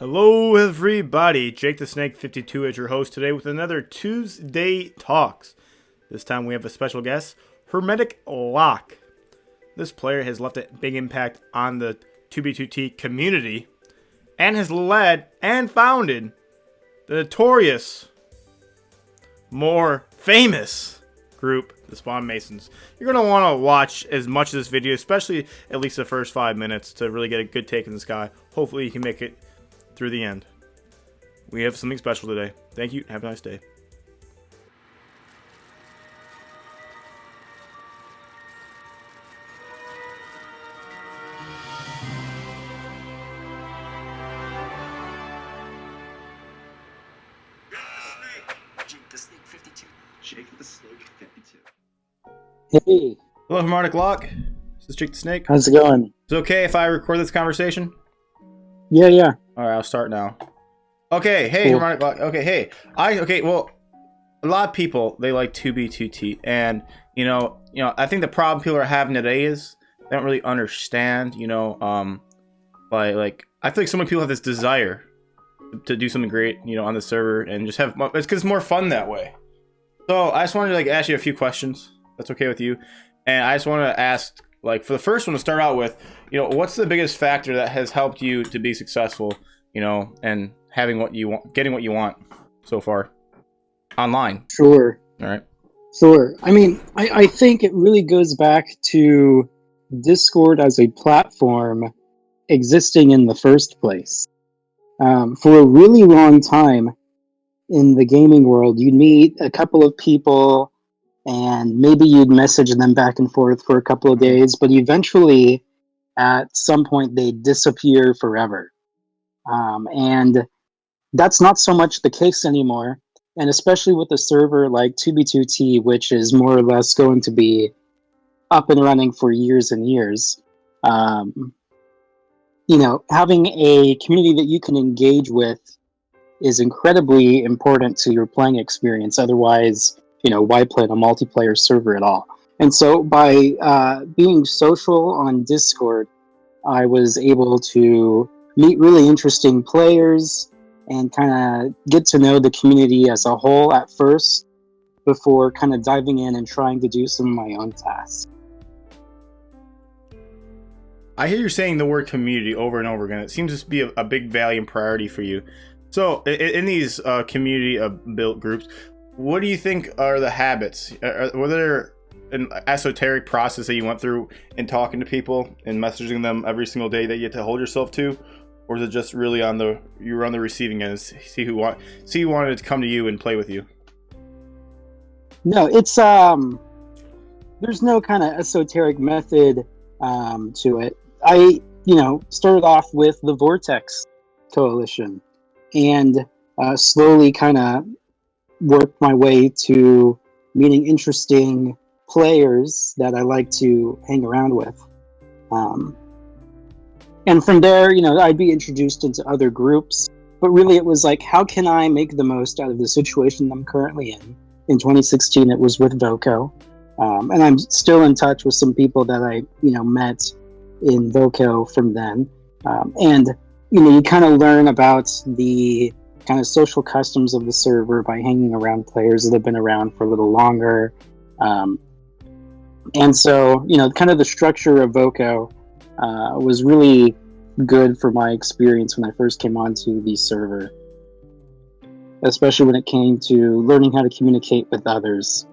Hello everybody, Jake the Snake 52 is your host today with another Tuesday Talks. This time we have a special guest, hermeticlock. This player has left a big impact on the 2B2T community and has led and founded the notorious, more famous group, the Spawn Masons. You're going to want to watch as much of this video, especially at least the first 5 minutes, to really get a good take in this guy. Hopefully you can make it through the end. We have something special today. Thank you. Have a nice day. Jake the Snake 52. Jake the Snake 52. Hey, Hello, hermeticlock. This is Jake the Snake. how's it going? Is it okay if I record this conversation? Yeah. All right, I'll start now. Okay, hey, Cool. hermeticlock. Okay, hey. Well, a lot of people, they like 2B2T, and I think the problem people are having today is they don't really understand, like I feel like so many people have this desire to do something great, on the server and just have it's because it's more fun that way. So I just wanted to ask you a few questions. That's okay with you? And I just want to ask, for the first one to start out with, what's the biggest factor that has helped you to be successful, and having what you want, getting what you want so far online? Sure. All right. Sure. I think it really goes back to Discord as a platform existing in the first place. For a really long time in the gaming world, you'd meet a couple of people and maybe you'd message them back and forth for a couple of days, but eventually, at some point, they disappear forever. And that's not so much the case anymore. And especially with a server like 2B2T, which is more or less going to be up and running for years and years, having a community that you can engage with is incredibly important to your playing experience. Otherwise, why play on a multiplayer server at all? And so by being social on Discord, I was able to meet really interesting players and kind of get to know the community as a whole at first before kind of diving in and trying to do some of my own tasks. I hear you saying the word community over and over again. It seems to be a big value and priority for you. So in these community built groups, what do you think are the habits? Were there an esoteric process that you went through in talking to people and messaging them every single day that you had to hold yourself to? Or is it just really you were on the receiving end, see who wanted to come to you and play with you? No, it's there's no kind of esoteric method to it. I started off with the Vortex Coalition and slowly kind of worked my way to meeting interesting players that I like to hang around with. And from there, I'd be introduced into other groups. But really, it was like, how can I make the most out of the situation I'm currently in? In 2016, it was with Voco. And I'm still in touch with some people that I, met in Voco from then. And you kind of learn about the kind of social customs of the server by hanging around players that have been around for a little longer. And so, kind of the structure of Voco was really good for my experience when I first came onto the server, especially when it came to learning how to communicate with others.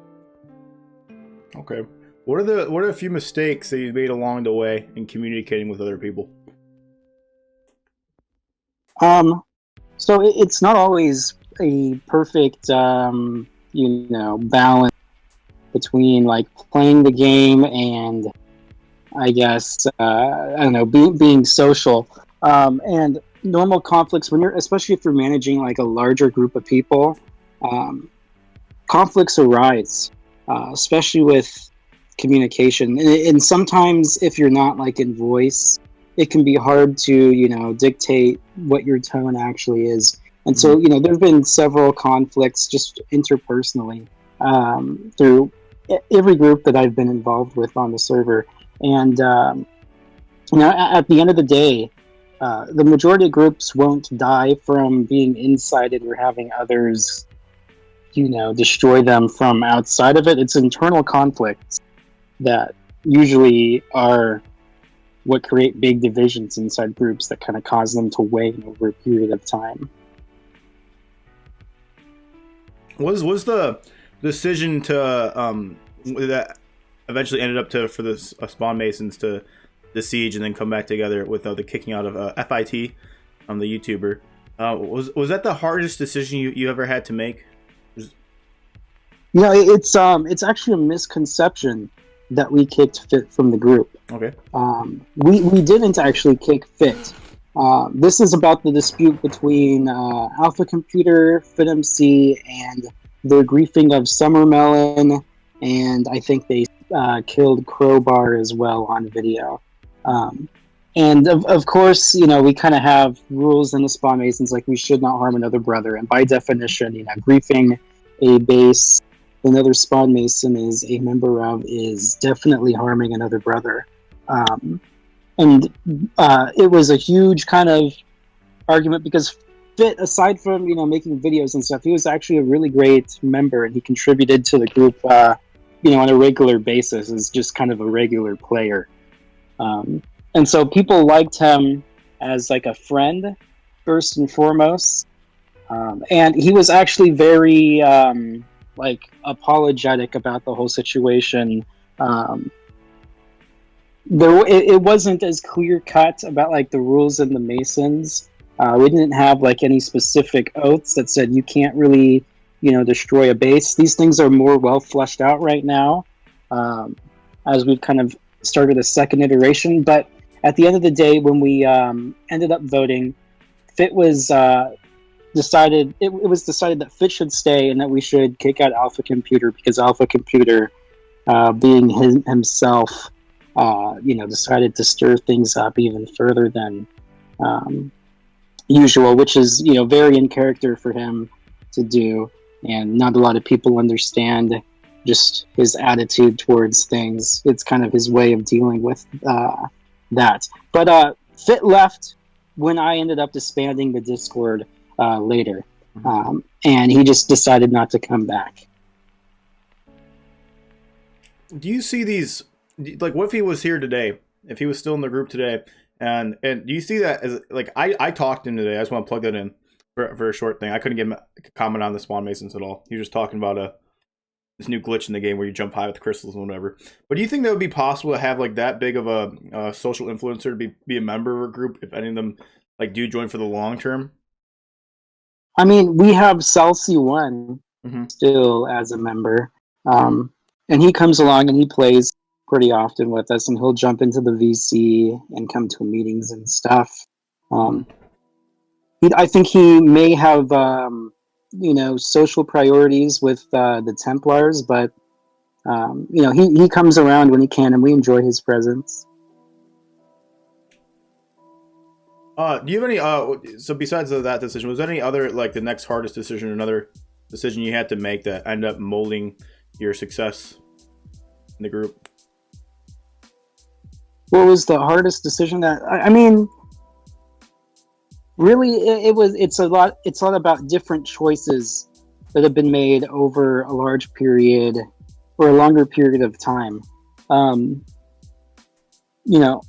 Okay. What are a few mistakes that you made along the way in communicating with other people? So it's not always a perfect, balance between playing the game and I guess being social. And normal conflicts especially if you're managing a larger group of people, conflicts arise, especially with communication. And sometimes if you're not in voice, it can be hard to dictate what your tone actually is. And so there have been several conflicts just interpersonally through every group that I've been involved with on the server. And at the end of the day, the majority of groups won't die from being incited or having others, destroy them from outside of it. It's internal conflicts that usually are what create big divisions inside groups that kind of cause them to wane over a period of time. Was the decision to that eventually ended up to for the Spawn Masons to the siege and then come back together with the kicking out of FIT, the YouTuber? Was that the hardest decision you ever had to make? It's actually a misconception that we kicked Fit from the group. Okay. We didn't actually kick Fit. This is about the dispute between Alpha Computer, FitMC, and the griefing of Summermelon, and I think they killed Crowbar as well on video. And of course, we kind of have rules in the Spawn Masons, like we should not harm another brother, and by definition, griefing a base another Spawn Mason is a member of is definitely harming another brother. And it was a huge kind of argument because Fit, aside from making videos and stuff, he was actually a really great member, and he contributed to the group on a regular basis as just kind of a regular player. And so people liked him as like a friend first and foremost, and he was actually very apologetic about the whole situation. It wasn't as clear cut about like the rules in the Masons. We didn't have like any specific oaths that said you can't really destroy a base. These things are more well fleshed out right now, as we've kind of started a second iteration. But at the end of the day, when we ended up voting, Fit was decided it was decided that Fit should stay and that we should kick out Alpha Computer because Alpha Computer, being himself, decided to stir things up even further than usual, which is very in character for him to do, and not a lot of people understand just his attitude towards things. It's kind of his way of dealing with that. But Fit left when I ended up disbanding the Discord later, and he just decided not to come back. Do you see these, like, what if he was here today, if he was still in the group today, and do you see that as, like, I talked to him today, I just want to plug that in for a short thing. I couldn't get him a comment on the Spawn Masons at all. He was just talking about this new glitch in the game where you jump high with the crystals and whatever. But do you think that would be possible to have like that big of a social influencer to be a member of a group if any of them like do join for the long term? I mean, we have Celsi1 still as a member, and he comes along and he plays pretty often with us, and he'll jump into the VC and come to meetings and stuff. I think he may have social priorities with the Templars, but he comes around when he can, and we enjoy his presence. Do you have any so besides that decision, was there any other, like, the next hardest decision, or another decision you had to make that ended up molding your success in the group? What was the hardest decision? That I mean, really, it's a lot about different choices that have been made over a large period or a longer period of time.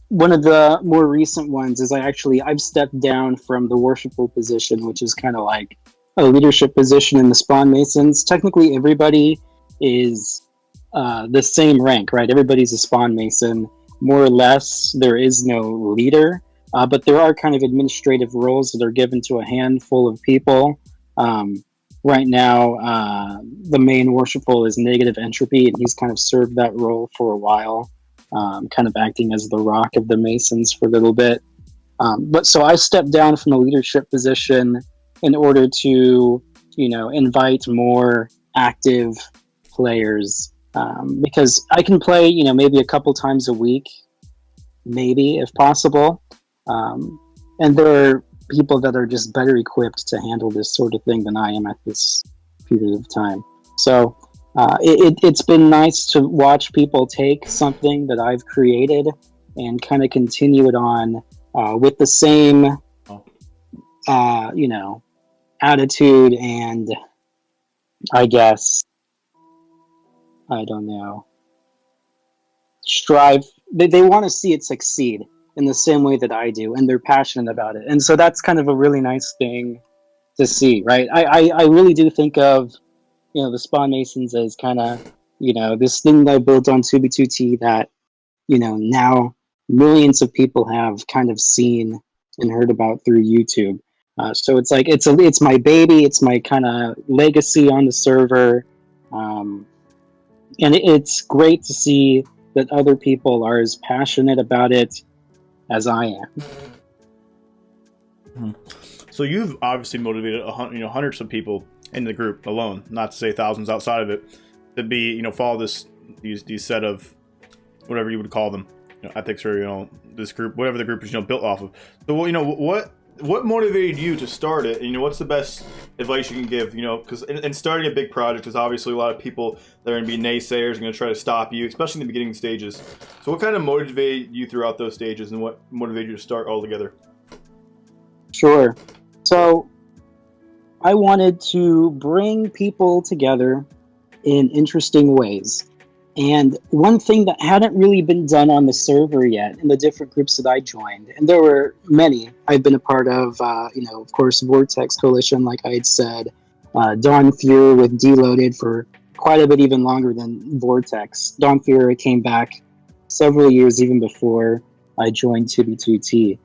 One of the more recent ones is I've stepped down from the worshipful position, which is kind of like a leadership position in the Spawn Masons. Technically, everybody is the same rank, right? Everybody's a Spawn Mason, more or less. There is no leader, but there are kind of administrative roles that are given to a handful of people. Right now, the main worshipful is Negative Entropy, and he's kind of served that role for a while. Kind of acting as the rock of the Masons for a little bit. But so I stepped down from the leadership position in order to, invite more active players, because I can play, maybe a couple times a week, maybe if possible. And there are people that are just better equipped to handle this sort of thing than I am at this period of time. So it's been nice to watch people take something that I've created and kind of continue it on with the same, Oh. you know, attitude and I guess, I don't know, strive. They want to see it succeed in the same way that I do, and they're passionate about it. And so that's kind of a really nice thing to see, right? I really do think of, the Spawn Masons as kind of, this thing that I built on 2B2T that, now millions of people have kind of seen and heard about through YouTube. So it's like it's my baby, it's my kind of legacy on the server, um, and it's great to see that other people are as passionate about it as I am. So you've obviously motivated hundreds of people in the group alone, not to say thousands outside of it, to be follow these set of whatever you would call them, ethics, or this group, whatever the group is built off of. So what motivated you to start it? And, what's the best advice you can give? Because in starting a big project, there's obviously a lot of people that are going to be naysayers and going to try to stop you, especially in the beginning stages. So what kind of motivated you throughout those stages, and what motivated you to start all together? Sure. So I wanted to bring people together in interesting ways. And one thing that hadn't really been done on the server yet in the different groups that I joined, and there were many I've been a part of, of course, Vortex Coalition, like I had said, Dawn Fury with Deloaded for quite a bit even longer than Vortex. Dawn Fury came back several years even before I joined 2B2T.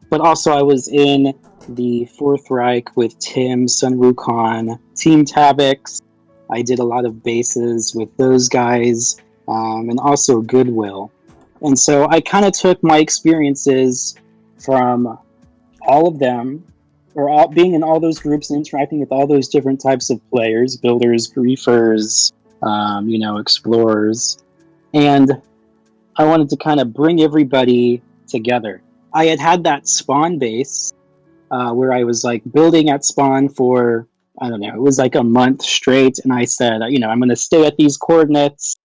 But also I was in the Fourth Reich with Tim, Sun Wukong, Team Tabix. I did a lot of bases with those guys, and also Goodwill. And so I kind of took my experiences from all of them, or being in all those groups and interacting with all those different types of players, builders, griefers, explorers. And I wanted to kind of bring everybody together. I had that spawn base where I was like building at spawn for, I don't know, it was like a month straight. And I said, I'm going to stay at these coordinates.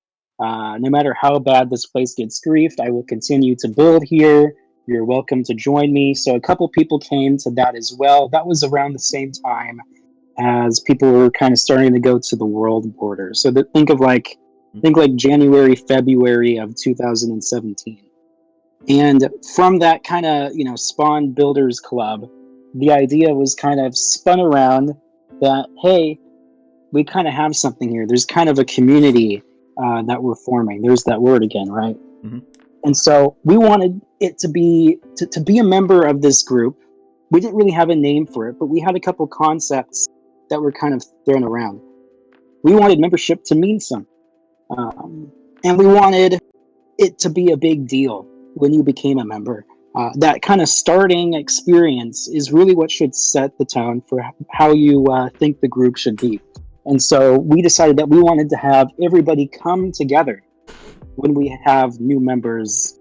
No matter how bad this place gets griefed, I will continue to build here. You're welcome to join me. So a couple people came to that as well. That was around the same time as people were kind of starting to go to the world border. So think like January, February of 2017. And from that kind of, Spawn Builders Club, the idea was kind of spun around that, hey, we kind of have something here. There's kind of a community that we're forming. There's that word again, right? Mm-hmm. And so we wanted it to be a member of this group. We didn't really have a name for it, but we had a couple concepts that were kind of thrown around. We wanted membership to mean something. And we wanted it to be a big deal when you became a member. That kind of starting experience is really what should set the tone for how you think the group should be. And so we decided that we wanted to have everybody come together when we have new members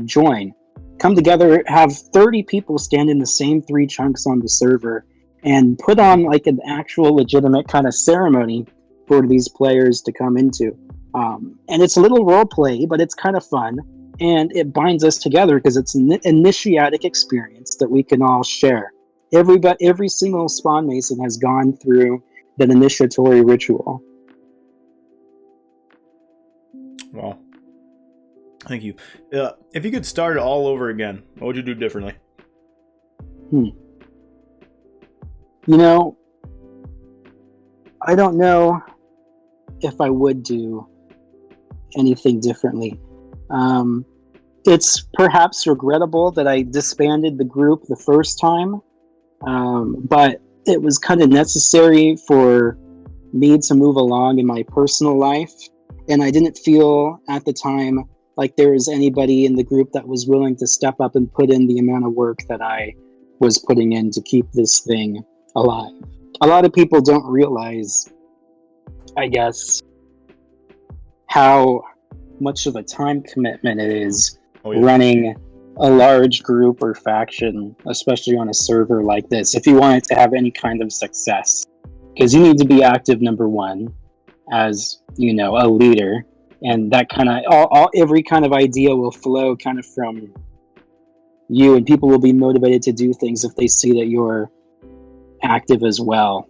join. Come together, have 30 people stand in the same 3 chunks on the server, and put on like an actual legitimate kind of ceremony for these players to come into. And it's a little role play, but it's kind of fun. And it binds us together because it's an initiatic experience that we can all share. Every single Spawn Mason has gone through that initiatory ritual. Well, thank you. If you could start it all over again, what would you do differently? I don't know if I would do anything differently. It's perhaps regrettable that I disbanded the group the first time, but it was kind of necessary for me to move along in my personal life, and I didn't feel at the time like there was anybody in the group that was willing to step up and put in the amount of work that I was putting in to keep this thing alive. A lot of people don't realize, I guess, how much of a time commitment it is running a large group or faction, especially on a server like this, if you want it to have any kind of success. Because you need to be active, number one, as, a leader. And that kind of, every kind of idea will flow kind of from you, and people will be motivated to do things if they see that you're active as well.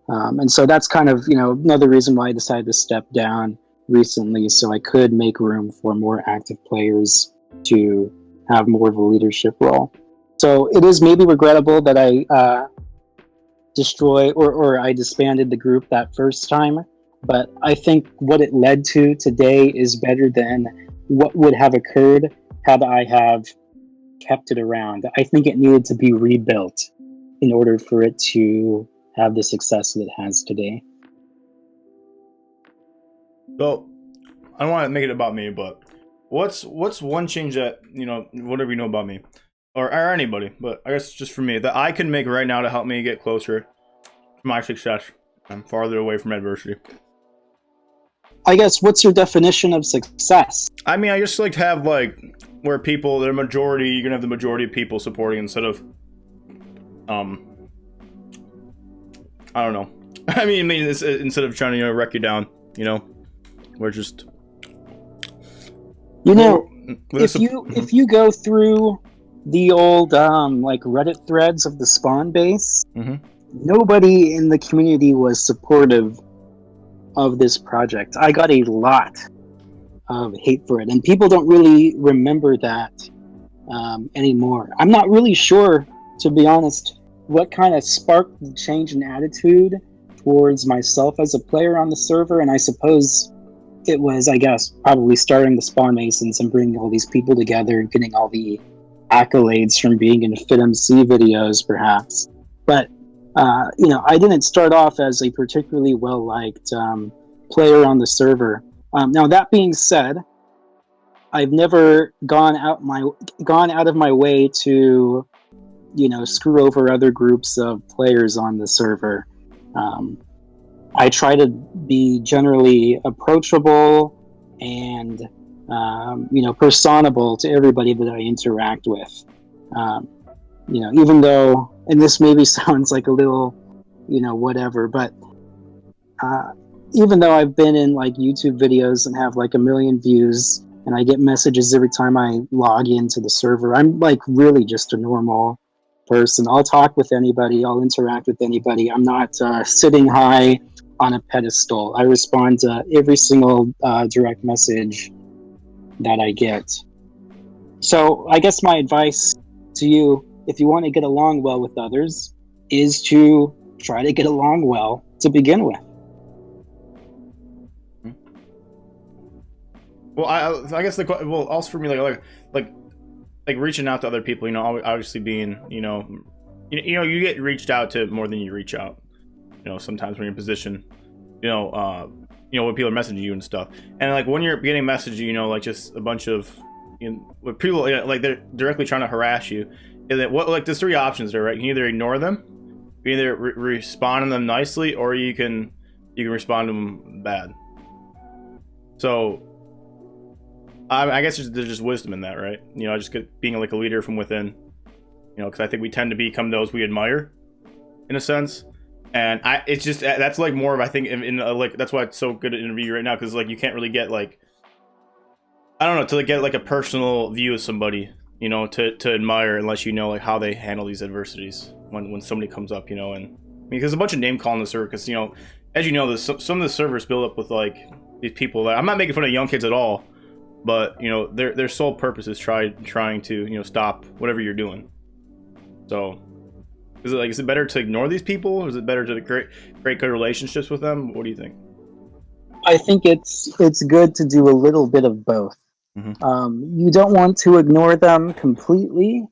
And so that's kind of, another reason why I decided to step down recently, so I could make room for more active players to have more of a leadership role. So it is maybe regrettable that I or I disbanded the group that first time, but I think what it led to today is better than what would have occurred had I have kept it around. I think it needed to be rebuilt in order for it to have the success that it has today. So, I don't want to make it about me, but what's one change that, whatever you know about me, or anybody, but I guess just for me, that I can make right now to help me get closer to my success and farther away from adversity? I guess, what's your definition of success? I mean, I just like to have like where people, they're majority, you can have the majority of people supporting instead of, I don't know. I mean, it's, instead of trying to wreck you down, we're just. If you go through the old like Reddit threads of the spawn base, nobody in the community was supportive of this project. I got a lot of hate for it, and people don't really remember that anymore. I'm not really sure, to be honest, what kind of sparked the change in attitude towards myself as a player on the server, and I suppose it was, I guess, probably starting the Spawn Masons and bringing all these people together and getting all the accolades from being in FitMC videos, perhaps. But, I didn't start off as a particularly well-liked player on the server. Now, that being said, I've never gone out of my way to, screw over other groups of players on the server. I try to be generally approachable and, personable to everybody that I interact with. Even though, and this maybe sounds like a little, whatever, but even though I've been in like YouTube videos and have like 1 million views, and I get messages every time I log into the server, I'm like really just a normal person. I'll talk with anybody, I'll interact with anybody. I'm not sitting high on a pedestal. I respond to every single direct message that I get. So I guess my advice to you, if you want to get along well with others, is to try to get along well to begin with. Well, I guess also for me, like reaching out to other people, obviously being, you get reached out to more than you reach out, sometimes when you're in position, when people are messaging you and stuff, and like when you're getting messaged, like just a bunch of, with people, like they're directly trying to harass you, and then there's 3 options there, right? You can either ignore them, you either respond to them nicely, or you can respond to them bad. So I guess there's just wisdom in that, right? Just being like a leader from within, because I think we tend to become those we admire, in a sense. And it's just, that's like more of, I think, like, that's why it's so good to interview you right now, because like you can't really get like, I don't know, to like get like a personal view of somebody, to admire, unless you know like how they handle these adversities when somebody comes up, and because there's a bunch of name calling the server, because as you know, some of the servers build up with like these people that, I'm not making fun of young kids at all, but their sole purpose is trying to stop whatever you're doing. So is it better to ignore these people, or is it better to create good relationships with them? What do you think? I think it's good to do a little bit of both. You don't want to ignore them completely,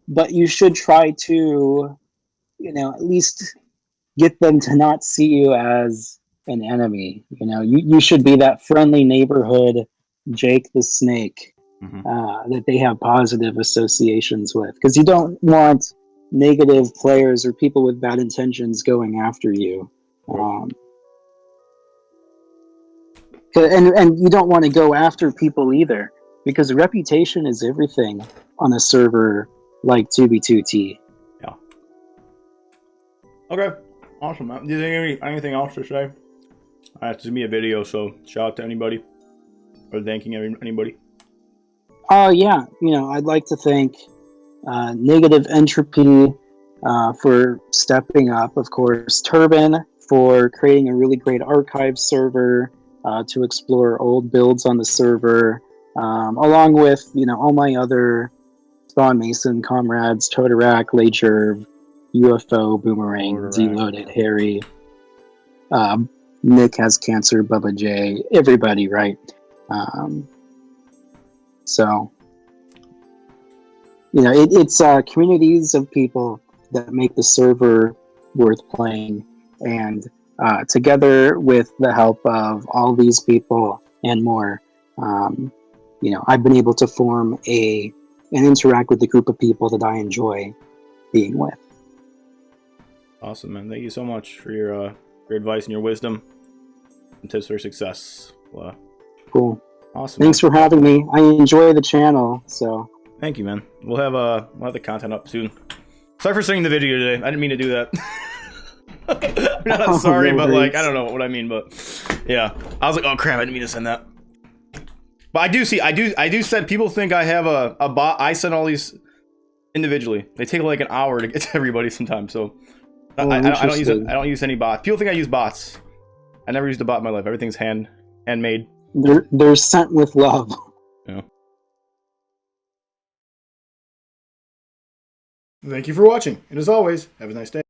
but you should try to, at least get them to not see you as an enemy. You should be that friendly neighborhood Jake the Snake that they have positive associations with, because you don't want negative players or people with bad intentions going after you. And you don't want to go after people either, because reputation is everything on a server like 2b2t. Yeah. Okay. Awesome, man. Do you think anything else to say? It's just me a video, so shout out to anybody, or thanking anybody. Yeah, I'd like to thank Negative Entropy for stepping up, of course, Turban for creating a really great archive server to explore old builds on the server, along with all my other Spawn Mason comrades, Totorak, Lajerv, UFO, Boomerang, Totorak. Deloaded, Harry, Nick has cancer, Bubba J, everybody, right? So it's communities of people that make the server worth playing, and together with the help of all these people and more, I've been able to form and interact with the group of people that I enjoy being with. Awesome, man. Thank you so much for your advice and your wisdom and tips for success. Cool. Awesome. Thanks for having me. I enjoy the channel, so. Thank you, man. We'll have the content up soon. Sorry for sending the video today. I didn't mean to do that. I'm not sorry, No but worries. I don't know what I mean, but yeah. I was like, oh crap, I didn't mean to send that. But I do send. People think I have a bot. I send all these individually. They take like an hour to get to everybody sometimes. So I don't use any bots. People think I use bots. I never used a bot in my life. Everything's handmade. They're sent with love. Yeah. Thank you for watching, and as always, have a nice day.